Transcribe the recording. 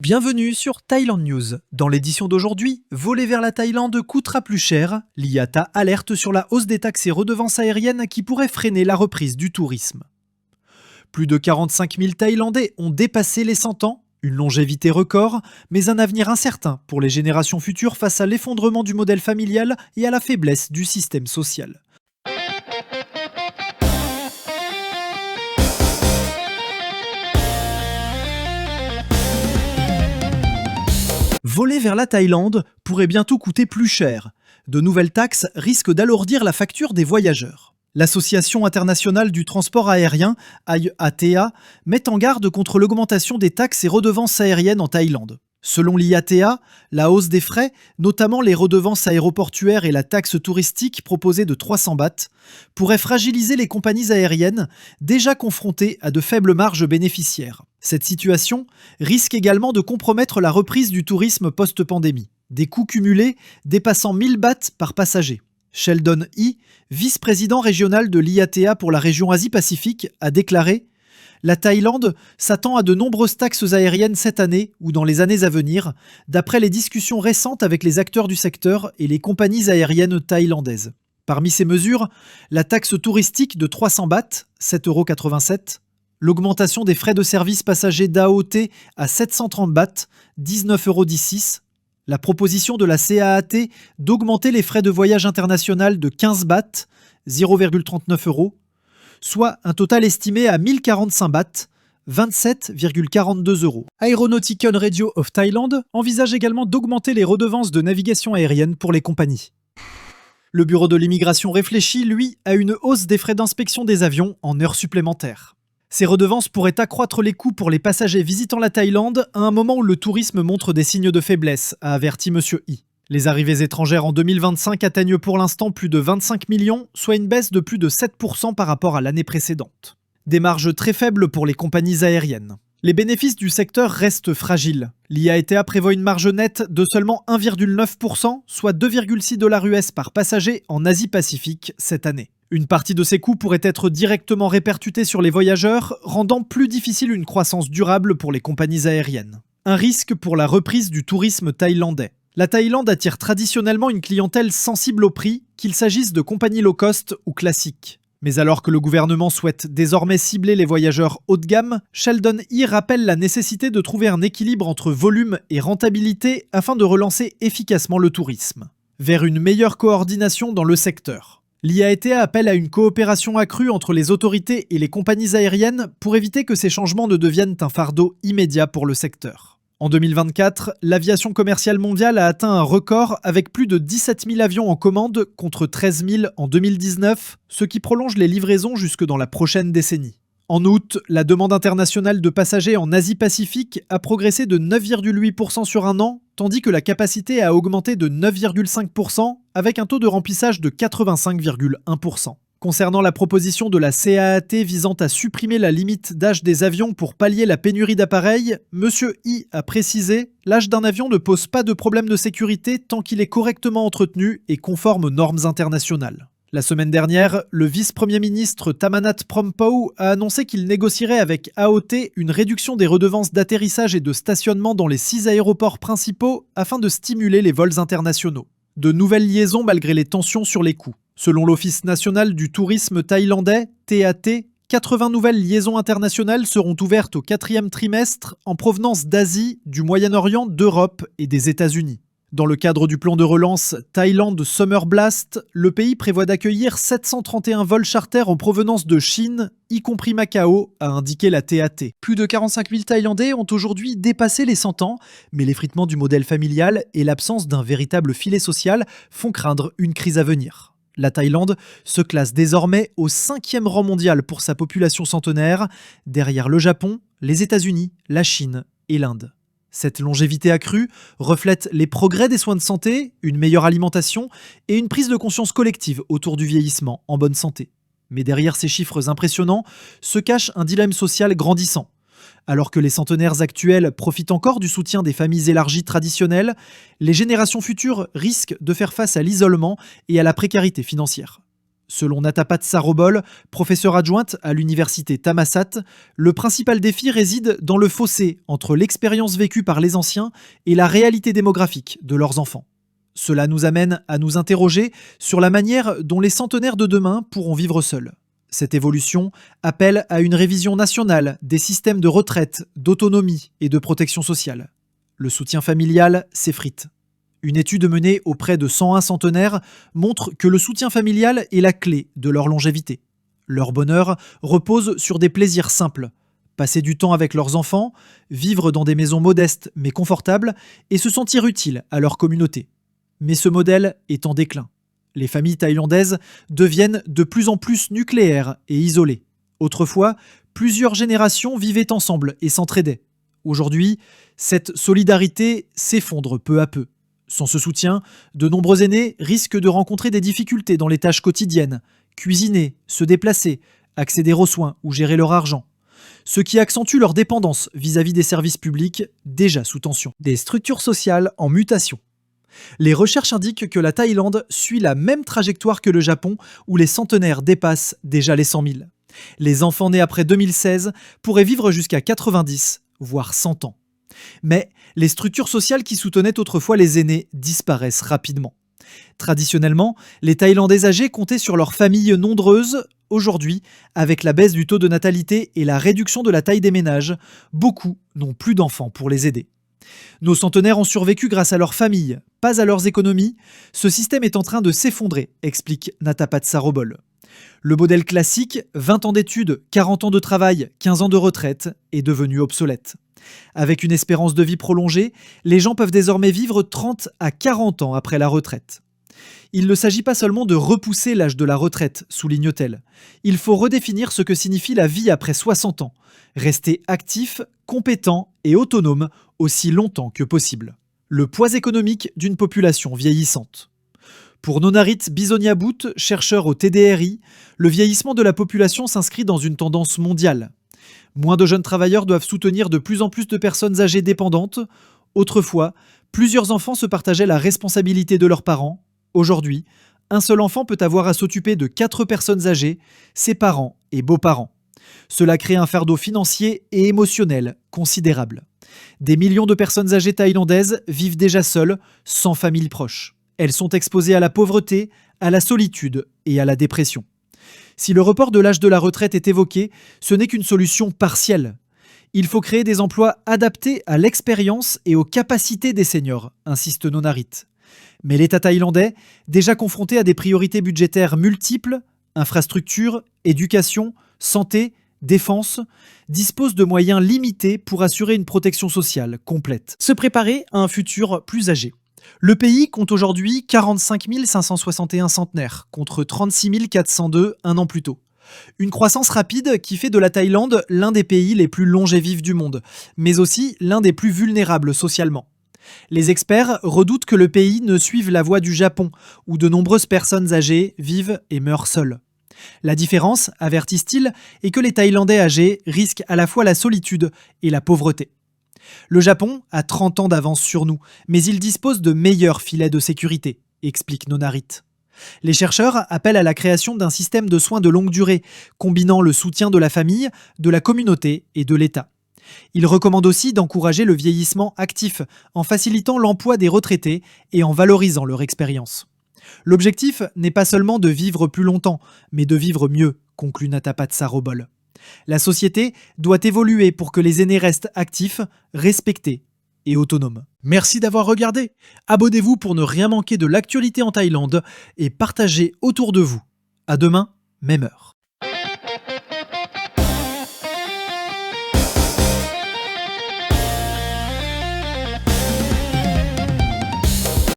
Bienvenue sur Thaïlande News. Dans l'édition d'aujourd'hui, voler vers la Thaïlande coûtera plus cher. L'IATA alerte sur la hausse des taxes et redevances aériennes qui pourraient freiner la reprise du tourisme. Plus de 45 000 Thaïlandais ont dépassé les 100 ans. Une longévité record, mais un avenir incertain pour les générations futures face à l'effondrement du modèle familial et à la faiblesse du système social. Voler vers la Thaïlande pourrait bientôt coûter plus cher. De nouvelles taxes risquent d'alourdir la facture des voyageurs. L'Association internationale du transport aérien, IATA, met en garde contre l'augmentation des taxes et redevances aériennes en Thaïlande. Selon l'IATA, la hausse des frais, notamment les redevances aéroportuaires et la taxe touristique proposée de 300 bahts, pourrait fragiliser les compagnies aériennes déjà confrontées à de faibles marges bénéficiaires. Cette situation risque également de compromettre la reprise du tourisme post-pandémie. Des coûts cumulés dépassant 1000 bahts par passager. Sheldon He, vice-président régional de l'IATA pour la région Asie-Pacifique, a déclaré « La Thaïlande s'attend à de nombreuses taxes aériennes cette année ou dans les années à venir, d'après les discussions récentes avec les acteurs du secteur et les compagnies aériennes thaïlandaises. Parmi ces mesures, la taxe touristique de 300 bahts, 7,87 €, l'augmentation des frais de service passagers d'AOT à 730 bahts, 19,16 €, la proposition de la CAAT d'augmenter les frais de voyage international de 15 bahts, 0,39 €, soit un total estimé à 1045 bahts, 27,42 €. Aeronautical Radio of Thailand envisage également d'augmenter les redevances de navigation aérienne pour les compagnies. Le bureau de l'immigration réfléchit, lui, à une hausse des frais d'inspection des avions en heures supplémentaires. Ces redevances pourraient accroître les coûts pour les passagers visitant la Thaïlande à un moment où le tourisme montre des signes de faiblesse, a averti M. He. Les arrivées étrangères en 2025 atteignent pour l'instant plus de 25 millions, soit une baisse de plus de 7% par rapport à l'année précédente. Des marges très faibles pour les compagnies aériennes. Les bénéfices du secteur restent fragiles. L'IATA prévoit une marge nette de seulement 1,9%, soit 2,6 $ US par passager en Asie-Pacifique cette année. Une partie de ces coûts pourrait être directement répercutée sur les voyageurs, rendant plus difficile une croissance durable pour les compagnies aériennes. Un risque pour la reprise du tourisme thaïlandais. La Thaïlande attire traditionnellement une clientèle sensible au prix, qu'il s'agisse de compagnies low cost ou classiques. Mais alors que le gouvernement souhaite désormais cibler les voyageurs haut de gamme, Sheldon He rappelle la nécessité de trouver un équilibre entre volume et rentabilité afin de relancer efficacement le tourisme. Vers une meilleure coordination dans le secteur. L'IATA appelle à une coopération accrue entre les autorités et les compagnies aériennes pour éviter que ces changements ne deviennent un fardeau immédiat pour le secteur. En 2024, l'aviation commerciale mondiale a atteint un record avec plus de 17 000 avions en commande contre 13 000 en 2019, ce qui prolonge les livraisons jusque dans la prochaine décennie. En août, la demande internationale de passagers en Asie-Pacifique a progressé de 9,8% sur un an, tandis que la capacité a augmenté de 9,5% avec un taux de remplissage de 85,1%. Concernant la proposition de la CAAT visant à supprimer la limite d'âge des avions pour pallier la pénurie d'appareils, M. He a précisé « L'âge d'un avion ne pose pas de problème de sécurité tant qu'il est correctement entretenu et conforme aux normes internationales ». La semaine dernière, le vice-premier ministre Tamanat Prompau a annoncé qu'il négocierait avec AOT une réduction des redevances d'atterrissage et de stationnement dans les 6 aéroports principaux afin de stimuler les vols internationaux. De nouvelles liaisons malgré les tensions sur les coûts. Selon l'Office national du tourisme thaïlandais, TAT, 80 nouvelles liaisons internationales seront ouvertes au 4e trimestre en provenance d'Asie, du Moyen-Orient, d'Europe et des États-Unis. Dans le cadre du plan de relance Thailand Summer Blast, le pays prévoit d'accueillir 731 vols charters en provenance de Chine, y compris Macao, a indiqué la TAT. Plus de 45 000 Thaïlandais ont aujourd'hui dépassé les 100 ans, mais l'effritement du modèle familial et l'absence d'un véritable filet social font craindre une crise à venir. La Thaïlande se classe désormais au 5e rang mondial pour sa population centenaire, derrière le Japon, les États-Unis, la Chine et l'Inde. Cette longévité accrue reflète les progrès des soins de santé, une meilleure alimentation et une prise de conscience collective autour du vieillissement en bonne santé. Mais derrière ces chiffres impressionnants se cache un dilemme social grandissant. Alors que les centenaires actuels profitent encore du soutien des familles élargies traditionnelles, les générations futures risquent de faire face à l'isolement et à la précarité financière. Selon Natapat Sarobol, professeure adjointe à l'université Thammasat, le principal défi réside dans le fossé entre l'expérience vécue par les anciens et la réalité démographique de leurs enfants. Cela nous amène à nous interroger sur la manière dont les centenaires de demain pourront vivre seuls. Cette évolution appelle à une révision nationale des systèmes de retraite, d'autonomie et de protection sociale. Le soutien familial s'effrite. Une étude menée auprès de 101 centenaires montre que le soutien familial est la clé de leur longévité. Leur bonheur repose sur des plaisirs simples. Passer du temps avec leurs enfants, vivre dans des maisons modestes mais confortables et se sentir utile à leur communauté. Mais ce modèle est en déclin. Les familles thaïlandaises deviennent de plus en plus nucléaires et isolées. Autrefois, plusieurs générations vivaient ensemble et s'entraidaient. Aujourd'hui, cette solidarité s'effondre peu à peu. Sans ce soutien, de nombreux aînés risquent de rencontrer des difficultés dans les tâches quotidiennes, cuisiner, se déplacer, accéder aux soins ou gérer leur argent. Ce qui accentue leur dépendance vis-à-vis des services publics déjà sous tension. Des structures sociales en mutation. Les recherches indiquent que la Thaïlande suit la même trajectoire que le Japon, où les centenaires dépassent déjà les 100 000. Les enfants nés après 2016 pourraient vivre jusqu'à 90, voire 100 ans. Mais les structures sociales qui soutenaient autrefois les aînés disparaissent rapidement. Traditionnellement, les Thaïlandais âgés comptaient sur leurs familles nombreuses. Aujourd'hui, avec la baisse du taux de natalité et la réduction de la taille des ménages, beaucoup n'ont plus d'enfants pour les aider. Nos centenaires ont survécu grâce à leurs familles, pas à leurs économies. Ce système est en train de s'effondrer, explique Natapat Sarobol. Le modèle classique, 20 ans d'études, 40 ans de travail, 15 ans de retraite, est devenu obsolète. Avec une espérance de vie prolongée, les gens peuvent désormais vivre 30 à 40 ans après la retraite. Il ne s'agit pas seulement de repousser l'âge de la retraite, souligne-t-elle. Il faut redéfinir ce que signifie la vie après 60 ans. Rester actif, compétent et autonome aussi longtemps que possible. Le poids économique d'une population vieillissante. Pour Nonarit Bisoniabout, chercheur au TDRI, le vieillissement de la population s'inscrit dans une tendance mondiale. Moins de jeunes travailleurs doivent soutenir de plus en plus de personnes âgées dépendantes. Autrefois, plusieurs enfants se partageaient la responsabilité de leurs parents. Aujourd'hui, un seul enfant peut avoir à s'occuper de 4 personnes âgées, ses parents et beaux-parents. Cela crée un fardeau financier et émotionnel considérable. Des millions de personnes âgées thaïlandaises vivent déjà seules, sans famille proche. Elles sont exposées à la pauvreté, à la solitude et à la dépression. Si le report de l'âge de la retraite est évoqué, ce n'est qu'une solution partielle. Il faut créer des emplois adaptés à l'expérience et aux capacités des seniors, insiste Nonarit. Mais l'État thaïlandais, déjà confronté à des priorités budgétaires multiples, infrastructures, éducation, santé, défense, dispose de moyens limités pour assurer une protection sociale complète. Se préparer à un futur plus âgé. Le pays compte aujourd'hui 45 561 centenaires, contre 36 402 un an plus tôt. Une croissance rapide qui fait de la Thaïlande l'un des pays les plus longévifs du monde, mais aussi l'un des plus vulnérables socialement. Les experts redoutent que le pays ne suive la voie du Japon, où de nombreuses personnes âgées vivent et meurent seules. La différence, avertissent-ils, est que les Thaïlandais âgés risquent à la fois la solitude et la pauvreté. Le Japon a 30 ans d'avance sur nous, mais il dispose de meilleurs filets de sécurité, explique Nonarit. Les chercheurs appellent à la création d'un système de soins de longue durée, combinant le soutien de la famille, de la communauté et de l'État. Ils recommandent aussi d'encourager le vieillissement actif, en facilitant l'emploi des retraités et en valorisant leur expérience. L'objectif n'est pas seulement de vivre plus longtemps, mais de vivre mieux, conclut Natapat Sarobol. La société doit évoluer pour que les aînés restent actifs, respectés et autonomes. Merci d'avoir regardé. Abonnez-vous pour ne rien manquer de l'actualité en Thaïlande et partagez autour de vous. À demain, même heure.